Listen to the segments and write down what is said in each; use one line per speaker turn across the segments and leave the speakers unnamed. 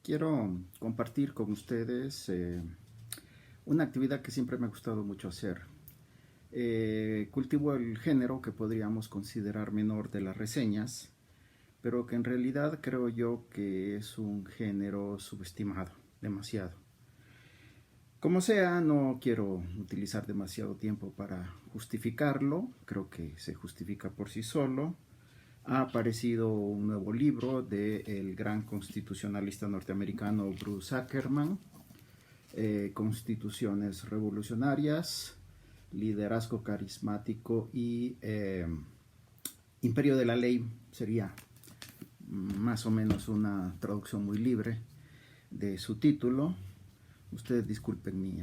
Quiero compartir con ustedes una actividad que siempre me ha gustado mucho hacer. Cultivo el género que podríamos considerar menor de las reseñas, pero que en realidad creo yo que es un género subestimado, demasiado. Como sea, no quiero utilizar demasiado tiempo para justificarlo, creo que se justifica por sí solo. Ha aparecido un nuevo libro del gran constitucionalista norteamericano Bruce Ackerman, Constituciones Revolucionarias, Liderazgo Carismático y Imperio de la Ley. Sería más o menos una traducción muy libre de su título. Ustedes disculpen mi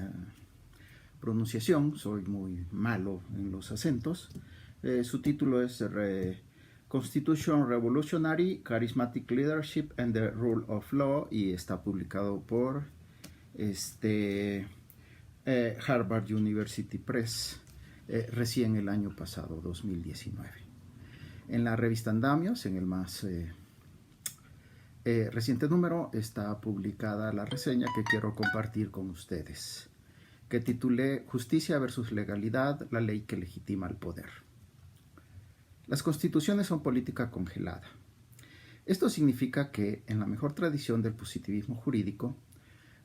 pronunciación, soy muy malo en los acentos. Su título es Constitution Revolutionary, Charismatic Leadership and the Rule of Law, y está publicado por Harvard University Press recién el año pasado, 2019. En la revista Andamios, en el más reciente número, está publicada la reseña que quiero compartir con ustedes, que titulé Justicia versus Legalidad, la ley que legitima el poder. Las constituciones son política congelada. Esto significa que, en la mejor tradición del positivismo jurídico,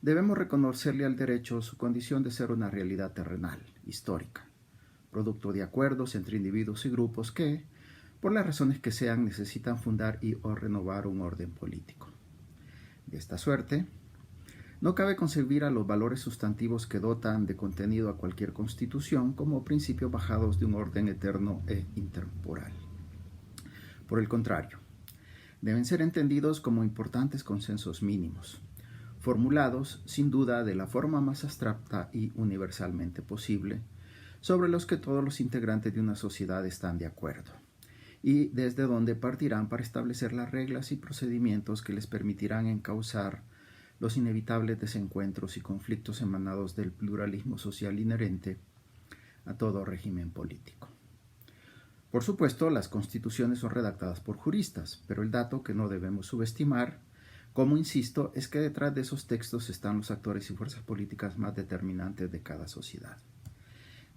debemos reconocerle al derecho su condición de ser una realidad terrenal, histórica, producto de acuerdos entre individuos y grupos que, por las razones que sean, necesitan fundar y o renovar un orden político. De esta suerte, no cabe concebir a los valores sustantivos que dotan de contenido a cualquier constitución como principios bajados de un orden eterno e intemporal. Por el contrario, deben ser entendidos como importantes consensos mínimos, formulados sin duda de la forma más abstracta y universalmente posible, sobre los que todos los integrantes de una sociedad están de acuerdo, y desde donde partirán para establecer las reglas y procedimientos que les permitirán encauzar los inevitables desencuentros y conflictos emanados del pluralismo social inherente a todo régimen político. Por supuesto, las constituciones son redactadas por juristas, pero el dato que no debemos subestimar, como insisto, es que detrás de esos textos están los actores y fuerzas políticas más determinantes de cada sociedad.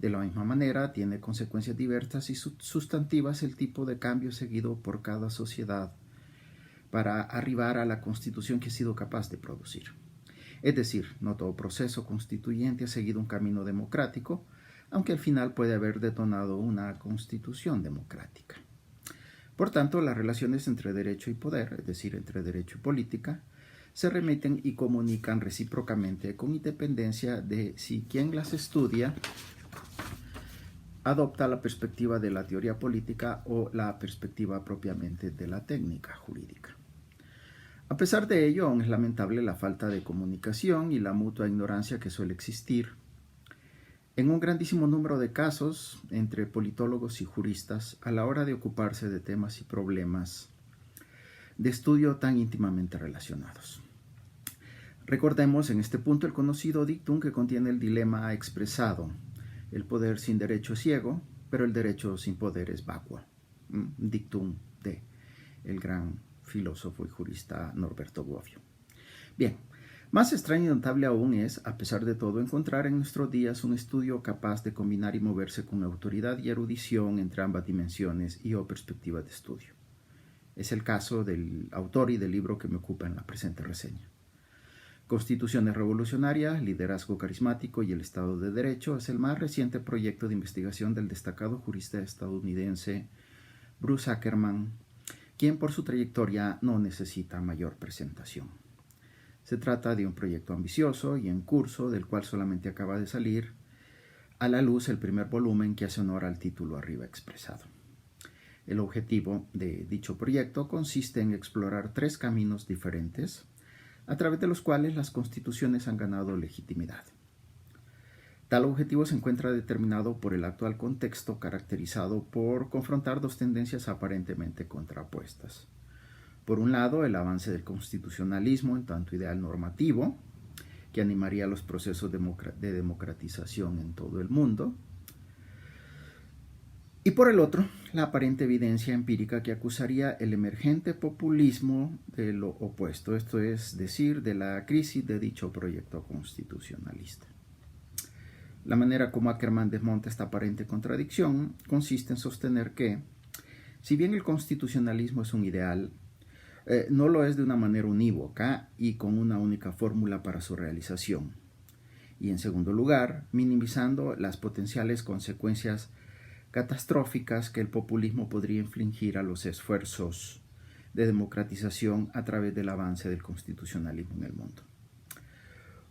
De la misma manera, tiene consecuencias diversas y sustantivas el tipo de cambio seguido por cada sociedad para arribar a la constitución que ha sido capaz de producir. Es decir, no todo proceso constituyente ha seguido un camino democrático, aunque al final puede haber detonado una constitución democrática. Por tanto, las relaciones entre derecho y poder, es decir, entre derecho y política, se remiten y comunican recíprocamente con independencia de si quien las estudia adopta la perspectiva de la teoría política o la perspectiva propiamente de la técnica jurídica. A pesar de ello, aún es lamentable la falta de comunicación y la mutua ignorancia que suele existir en un grandísimo número de casos entre politólogos y juristas a la hora de ocuparse de temas y problemas de estudio tan íntimamente relacionados. Recordemos en este punto el conocido dictum que contiene el dilema expresado: el poder sin derecho es ciego, pero el derecho sin poder es vacuo. Dictum de el gran filósofo y jurista Norberto Bobbio. Bien, más extraño y notable aún es, a pesar de todo, encontrar en nuestros días un estudio capaz de combinar y moverse con autoridad y erudición entre ambas dimensiones y o perspectivas de estudio. Es el caso del autor y del libro que me ocupa en la presente reseña. Constituciones Revolucionarias, Liderazgo Carismático y el Estado de Derecho es el más reciente proyecto de investigación del destacado jurista estadounidense Bruce Ackerman, quien por su trayectoria no necesita mayor presentación. Se trata de un proyecto ambicioso y en curso, del cual solamente acaba de salir a la luz el primer volumen que hace honor al título arriba expresado. El objetivo de dicho proyecto consiste en explorar 3 caminos diferentes a través de los cuales las constituciones han ganado legitimidad. Tal objetivo se encuentra determinado por el actual contexto caracterizado por confrontar 2 tendencias aparentemente contrapuestas. Por un lado, el avance del constitucionalismo en tanto ideal normativo, que animaría los procesos de democratización en todo el mundo, Y por el otro, la aparente evidencia empírica que acusaría el emergente populismo de lo opuesto, esto es decir, de la crisis de dicho proyecto constitucionalista. La manera como Ackermann desmonta esta aparente contradicción consiste en sostener que, si bien el constitucionalismo es un ideal, no lo es de una manera unívoca y con una única fórmula para su realización. Y en segundo lugar, minimizando las potenciales consecuencias catastróficas que el populismo podría infligir a los esfuerzos de democratización a través del avance del constitucionalismo en el mundo.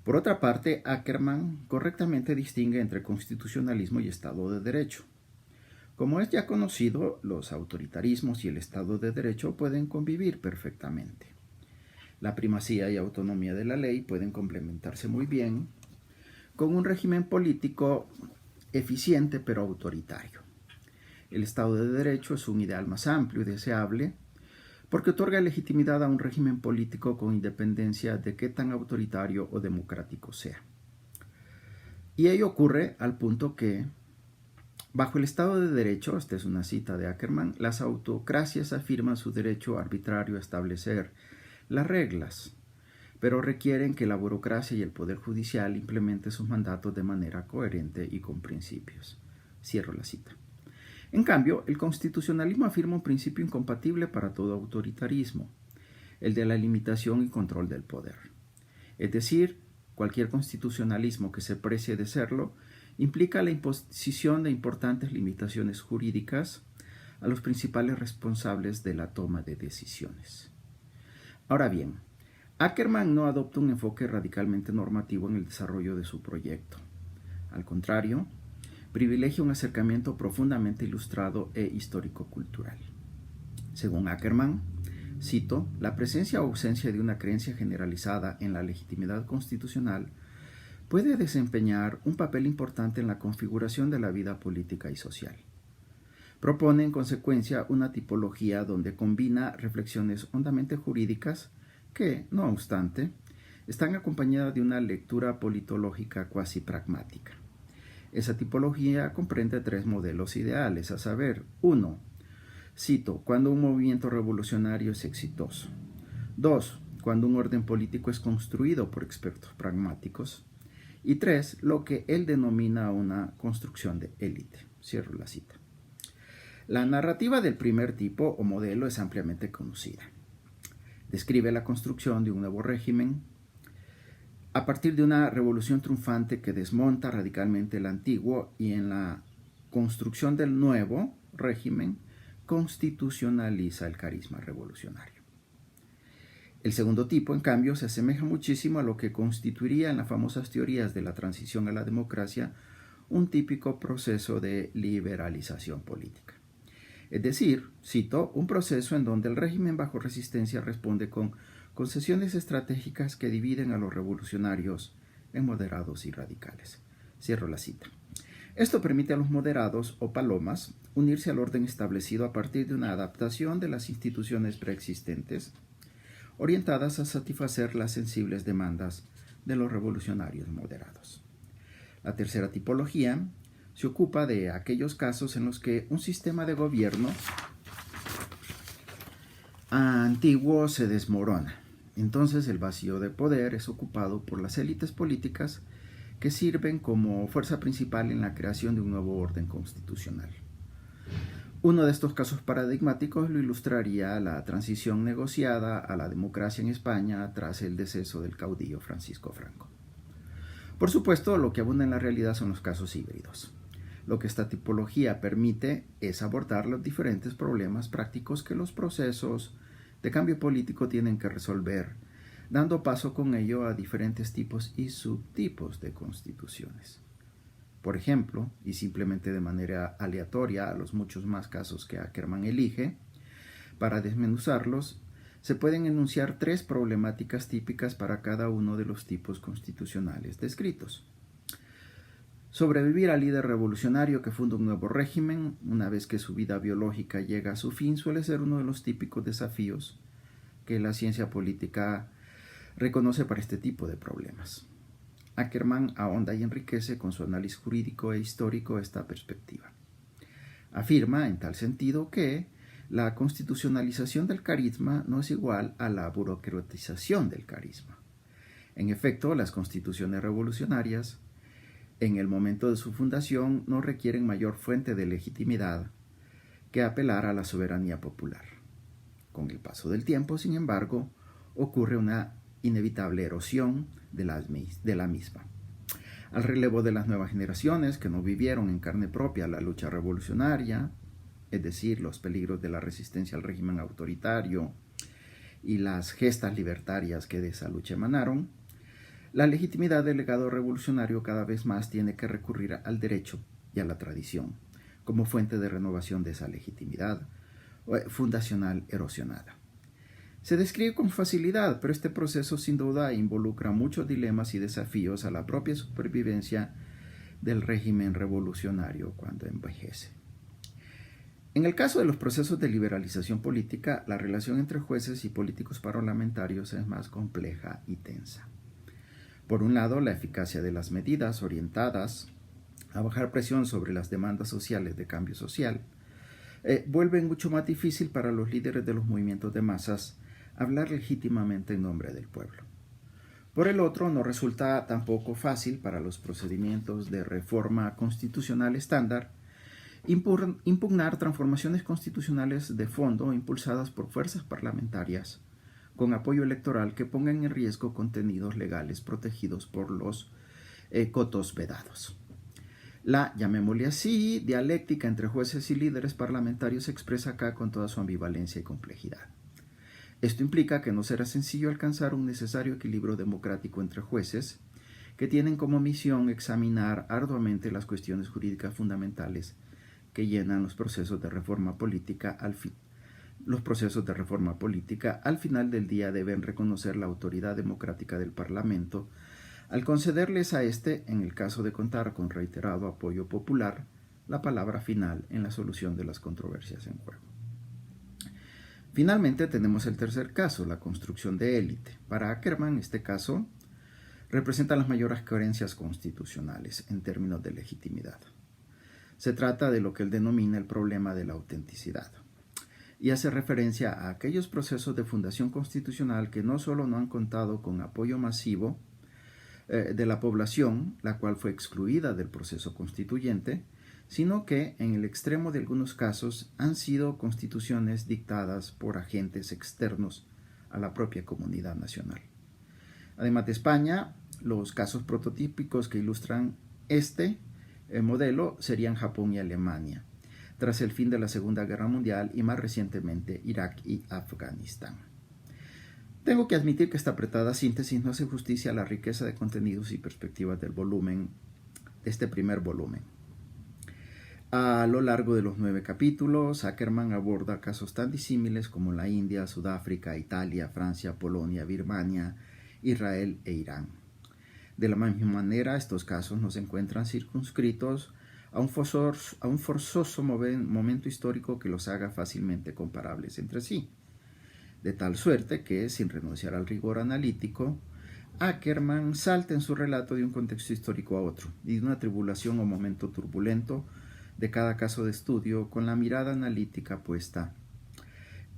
Por otra parte, Ackermann correctamente distingue entre constitucionalismo y Estado de Derecho. Como es ya conocido, los autoritarismos y el Estado de Derecho pueden convivir perfectamente. La primacía y autonomía de la ley pueden complementarse muy bien con un régimen político eficiente pero autoritario. El Estado de Derecho es un ideal más amplio y deseable porque otorga legitimidad a un régimen político con independencia de qué tan autoritario o democrático sea. Y ello ocurre al punto que, bajo el Estado de Derecho, esta es una cita de Ackermann, las autocracias afirman su derecho arbitrario a establecer las reglas, pero requieren que la burocracia y el Poder Judicial implementen sus mandatos de manera coherente y con principios. Cierro la cita. En cambio, el constitucionalismo afirma un principio incompatible para todo autoritarismo, el de la limitación y control del poder. Es decir, cualquier constitucionalismo que se precie de serlo implica la imposición de importantes limitaciones jurídicas a los principales responsables de la toma de decisiones. Ahora bien, Ackermann no adopta un enfoque radicalmente normativo en el desarrollo de su proyecto. Al contrario, privilegia un acercamiento profundamente ilustrado e histórico-cultural. Según Ackermann, cito, la presencia o ausencia de una creencia generalizada en la legitimidad constitucional puede desempeñar un papel importante en la configuración de la vida política y social. Propone, en consecuencia, una tipología donde combina reflexiones hondamente jurídicas que, no obstante, están acompañadas de una lectura politológica cuasi pragmática. Esa tipología comprende tres modelos ideales, a saber, 1. Cito, cuando un movimiento revolucionario es exitoso. 2. Cuando un orden político es construido por expertos pragmáticos. Y 3. Lo que él denomina una construcción de élite. Cierro la cita. La narrativa del primer tipo o modelo es ampliamente conocida. Describe la construcción de un nuevo régimen a partir de una revolución triunfante que desmonta radicalmente el antiguo y en la construcción del nuevo régimen constitucionaliza el carisma revolucionario. El segundo tipo, en cambio, se asemeja muchísimo a lo que constituiría en las famosas teorías de la transición a la democracia un típico proceso de liberalización política. Es decir, cito, un proceso en donde el régimen bajo resistencia responde con concesiones estratégicas que dividen a los revolucionarios en moderados y radicales. Cierro la cita. Esto permite a los moderados o palomas unirse al orden establecido a partir de una adaptación de las instituciones preexistentes, orientadas a satisfacer las sensibles demandas de los revolucionarios moderados. La tercera tipología se ocupa de aquellos casos en los que un sistema de gobierno antiguo se desmorona. Entonces el vacío de poder es ocupado por las élites políticas que sirven como fuerza principal en la creación de un nuevo orden constitucional. Uno de estos casos paradigmáticos lo ilustraría la transición negociada a la democracia en España tras el deceso del caudillo Francisco Franco. Por supuesto, lo que abunda en la realidad son los casos híbridos. Lo que esta tipología permite es abordar los diferentes problemas prácticos que los procesos de cambio político tienen que resolver, dando paso con ello a diferentes tipos y subtipos de constituciones. Por ejemplo, y simplemente de manera aleatoria a los muchos más casos que Ackermann elige, para desmenuzarlos, se pueden enunciar tres problemáticas típicas para cada uno de los tipos constitucionales descritos. Sobrevivir al líder revolucionario que funda un nuevo régimen, una vez que su vida biológica llega a su fin, suele ser uno de los típicos desafíos que la ciencia política reconoce para este tipo de problemas. Ackermann ahonda y enriquece con su análisis jurídico e histórico esta perspectiva. Afirma en tal sentido que la constitucionalización del carisma no es igual a la burocratización del carisma. En efecto, las constituciones revolucionarias, en el momento de su fundación, no requieren mayor fuente de legitimidad que apelar a la soberanía popular. Con el paso del tiempo, sin embargo, ocurre una inevitable erosión de la misma. Al relevo de las nuevas generaciones que no vivieron en carne propia la lucha revolucionaria, es decir, los peligros de la resistencia al régimen autoritario y las gestas libertarias que de esa lucha emanaron, la legitimidad del legado revolucionario cada vez más tiene que recurrir al derecho y a la tradición como fuente de renovación de esa legitimidad fundacional erosionada. Se describe con facilidad, pero este proceso sin duda involucra muchos dilemas y desafíos a la propia supervivencia del régimen revolucionario cuando envejece. En el caso de los procesos de liberalización política, la relación entre jueces y políticos parlamentarios es más compleja y tensa. Por un lado, la eficacia de las medidas orientadas a bajar presión sobre las demandas sociales de cambio social vuelve mucho más difícil para los líderes de los movimientos de masas hablar legítimamente en nombre del pueblo. Por el otro, no resulta tampoco fácil para los procedimientos de reforma constitucional estándar impugnar transformaciones constitucionales de fondo impulsadas por fuerzas parlamentarias con apoyo electoral que pongan en riesgo contenidos legales protegidos por los cotos vedados. La, llamémosle así, dialéctica entre jueces y líderes parlamentarios se expresa acá con toda su ambivalencia y complejidad. Esto implica que no será sencillo alcanzar un necesario equilibrio democrático entre jueces que tienen como misión examinar arduamente las cuestiones jurídicas fundamentales que llenan los procesos de reforma política al final del día deben reconocer la autoridad democrática del Parlamento al concederles a éste, en el caso de contar con reiterado apoyo popular, la palabra final en la solución de las controversias en juego. Finalmente tenemos el tercer caso, la construcción de élite. Para Ackerman, este caso representa las mayores carencias constitucionales en términos de legitimidad. Se trata de lo que él denomina el problema de la autenticidad y hace referencia a aquellos procesos de fundación constitucional que no solo no han contado con apoyo masivo de la población, la cual fue excluida del proceso constituyente, sino que, en el extremo de algunos casos, han sido constituciones dictadas por agentes externos a la propia comunidad nacional. Además de España, los casos prototípicos que ilustran este modelo serían Japón y Alemania, tras el fin de la Segunda Guerra Mundial y más recientemente Irak y Afganistán. Tengo que admitir que esta apretada síntesis no hace justicia a la riqueza de contenidos y perspectivas del volumen, de este primer volumen. A lo largo de los 9 capítulos, Ackerman aborda casos tan disímiles como la India, Sudáfrica, Italia, Francia, Polonia, Birmania, Israel e Irán. De la misma manera, estos casos no se encuentran circunscritos a un forzoso momento histórico que los haga fácilmente comparables entre sí. De tal suerte que, sin renunciar al rigor analítico, Ackerman salta en su relato de un contexto histórico a otro y de una tribulación o momento turbulento de cada caso de estudio con la mirada analítica puesta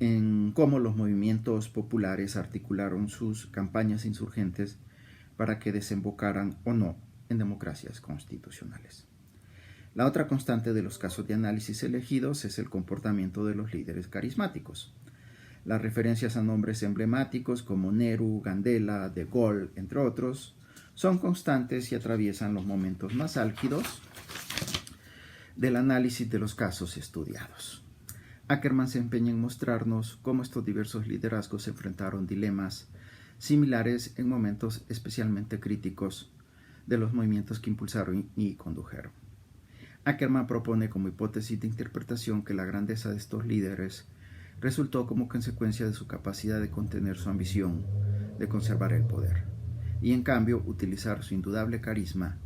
en cómo los movimientos populares articularon sus campañas insurgentes para que desembocaran o no en democracias constitucionales. La otra constante de los casos de análisis elegidos es el comportamiento de los líderes carismáticos. Las referencias a nombres emblemáticos como Nehru, Gandela, De Gaulle, entre otros, son constantes y atraviesan los momentos más álgidos del análisis de los casos estudiados. Ackerman se empeña en mostrarnos cómo estos diversos liderazgos se enfrentaron dilemas similares en momentos especialmente críticos de los movimientos que impulsaron y condujeron. Ackerman propone como hipótesis de interpretación que la grandeza de estos líderes resultó como consecuencia de su capacidad de contener su ambición de conservar el poder y en cambio utilizar su indudable carisma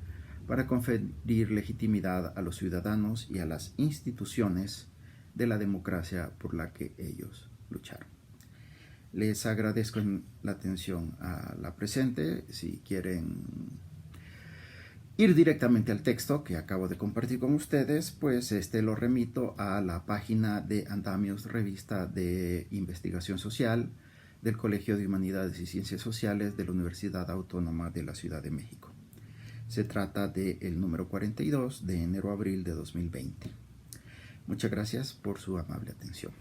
para conferir legitimidad a los ciudadanos y a las instituciones de la democracia por la que ellos lucharon. Les agradezco la atención a la presente. Si quieren ir directamente al texto que acabo de compartir con ustedes, pues lo remito a la página de Andamios, revista de investigación social del Colegio de Humanidades y Ciencias Sociales de la Universidad Autónoma de la Ciudad de México. Se trata del número 42 de enero-abril de 2020. Muchas gracias por su amable atención.